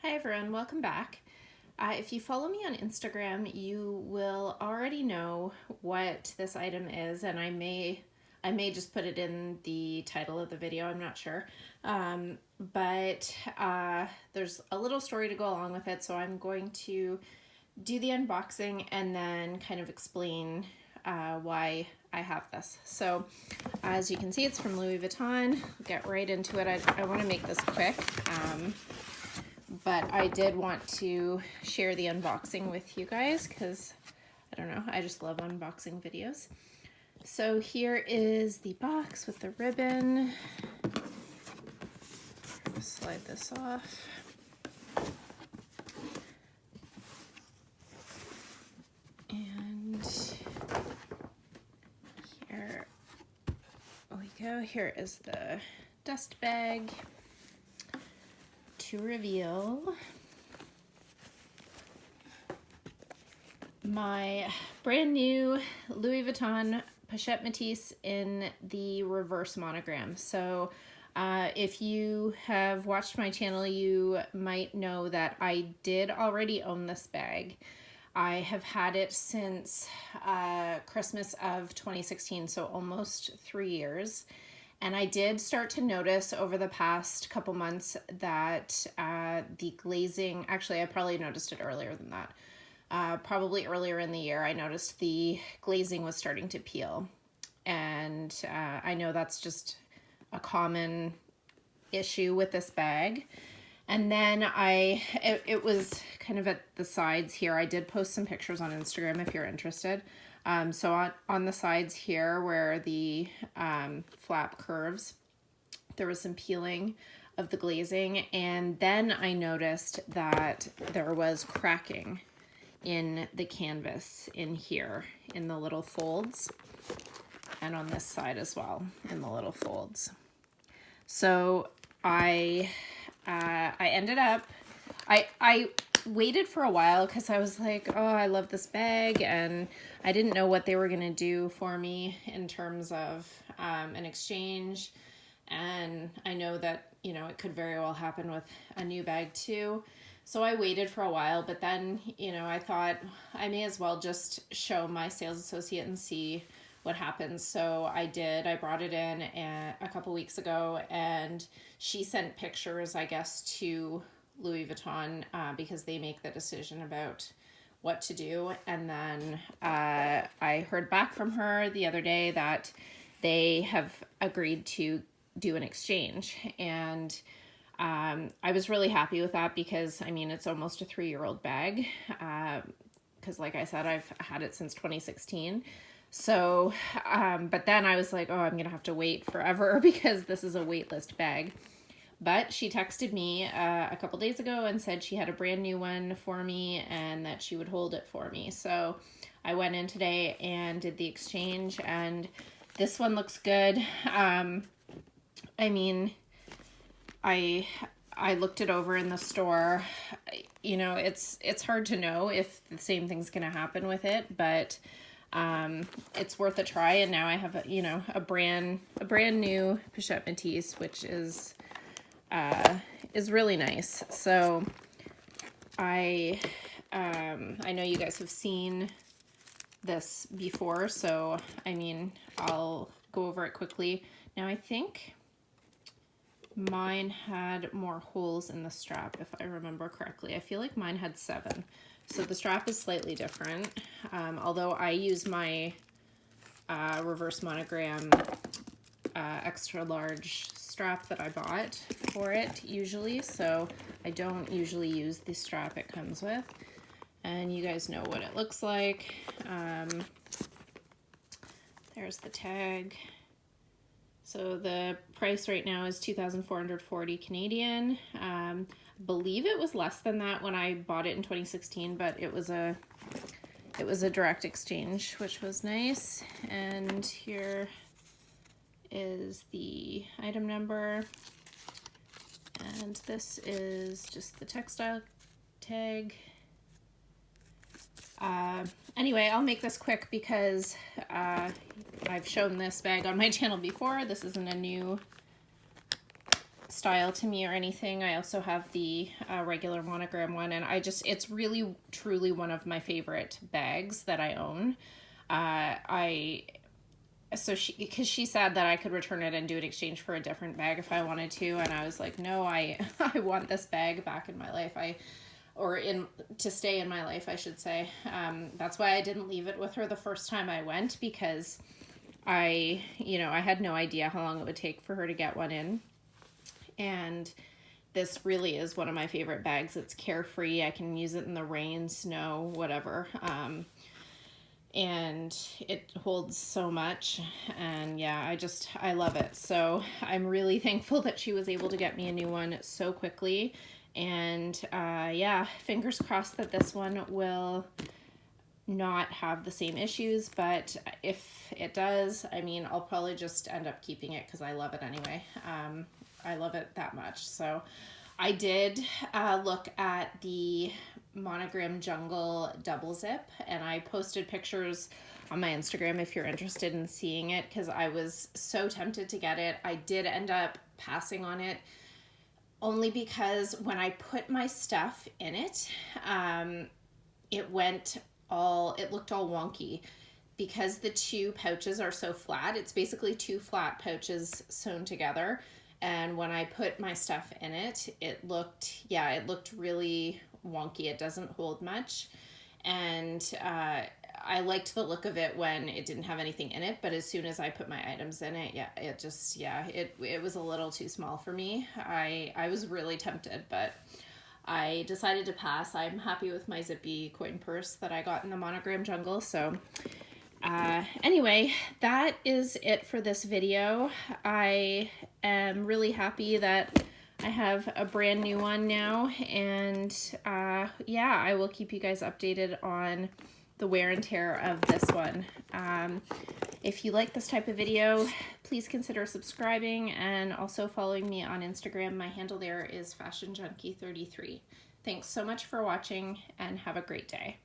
Hi everyone, welcome back. If you follow me on Instagram, you will already know what this item is, and I may just put it in the title of the video, I'm not sure. But there's a little story to go along with it, so I'm going to do the unboxing and then kind of explain why I have this. So as you can see, it's from Louis Vuitton. I'll get right into it. I want to make this quick. But I did want to share the unboxing with you guys because, I don't know, I just love unboxing videos. So here is the box with the ribbon. Slide this off. And here we go. Here is the dust bag. To reveal my brand new Louis Vuitton Pochette Metis in the reverse monogram. So if you have watched my channel, you might know that I did already own this bag. I have had it since Christmas of 2016, so almost 3 years. And I did start to notice over the past couple months that the glazing, actually I probably noticed it earlier than that. Probably earlier in the year, I noticed the glazing was starting to peel. And I know that's just a common issue with this bag. And then it was kind of at the sides here. I did post some pictures on Instagram if you're interested. So on the sides here where the flap curves, there was some peeling of the glazing, and then I noticed that there was cracking in the canvas in here in the little folds, and on this side as well in the little folds. So I ended up, I waited for a while because I was like, oh, I love this bag, and I didn't know what they were going to do for me in terms of an exchange. And I know that, you know, it could very well happen with a new bag too. So I waited for a while, but then, you know, I thought I may as well just show my sales associate and see what happens. So I did. I brought it in a couple weeks ago, and she sent pictures, I guess, to Louis Vuitton because they make the decision about what to do. And then I heard back from her the other day that they have agreed to do an exchange. And I was really happy with that because, I mean, it's almost a 3-year-old bag. Because like I said, I've had it since 2016. So, but then I was like, oh, I'm going to have to wait forever because this is a wait list bag. But she texted me a couple days ago and said she had a brand new one for me and that she would hold it for me. So I went in today and did the exchange, and this one looks good. I mean, I looked it over in the store. You know, it's hard to know if the same thing's going to happen with it, but it's worth a try. And now I have a brand new Pochette Metis, which is really nice. So I know you guys have seen this before, so I mean, I'll go over it quickly. Now I think mine had more holes in the strap, if I remember correctly. I feel like mine had 7. So the strap is slightly different, although I use my reverse monogram extra large strap that I bought for it usually, so I don't usually use the strap it comes with. And you guys know what it looks like. There's the tag. So the price right now is 2,440 Canadian. I believe it was less than that when I bought it in 2016, but it was a direct exchange, which was nice. And here is the item number, and this is just the textile tag. Anyway, I'll make this quick because I've shown this bag on my channel before. This isn't a new style to me or anything. I also have the regular Monogram one, and it's really truly one of my favorite bags that I own. Because she said that I could return it and do an exchange for a different bag if I wanted to, and I was like, no, I want this bag back in my life. To stay in my life, I should say. That's why I didn't leave it with her the first time I went, because I had no idea how long it would take for her to get one in. And this really is one of my favorite bags. It's carefree. I can use it in the rain, snow, whatever. And it holds so much, and yeah, I love it. So I'm really thankful that she was able to get me a new one so quickly. And yeah, fingers crossed that this one will not have the same issues, but if it does, I mean, I'll probably just end up keeping it because I love it anyway. I love it that much. So I did look at the Monogram Jungle double zip, and I posted pictures on my Instagram if you're interested in seeing it, because I was so tempted to get it. I did end up passing on it only because when I put my stuff in it, it looked all wonky because the two pouches are so flat. It's basically two flat pouches sewn together. And when I put my stuff in it, it looked really wonky. It doesn't hold much. And I liked the look of it when it didn't have anything in it, but as soon as I put my items in it, it was a little too small for me. I was really tempted, but I decided to pass. I'm happy with my zippy coin purse that I got in the Monogram Jungle. So anyway, that is it for this video. I am really happy that I have a brand new one now, and yeah, I will keep you guys updated on the wear and tear of this one. If you like this type of video, please consider subscribing and also following me on Instagram. My handle there is FashionJunkie33. Thanks so much for watching, and have a great day.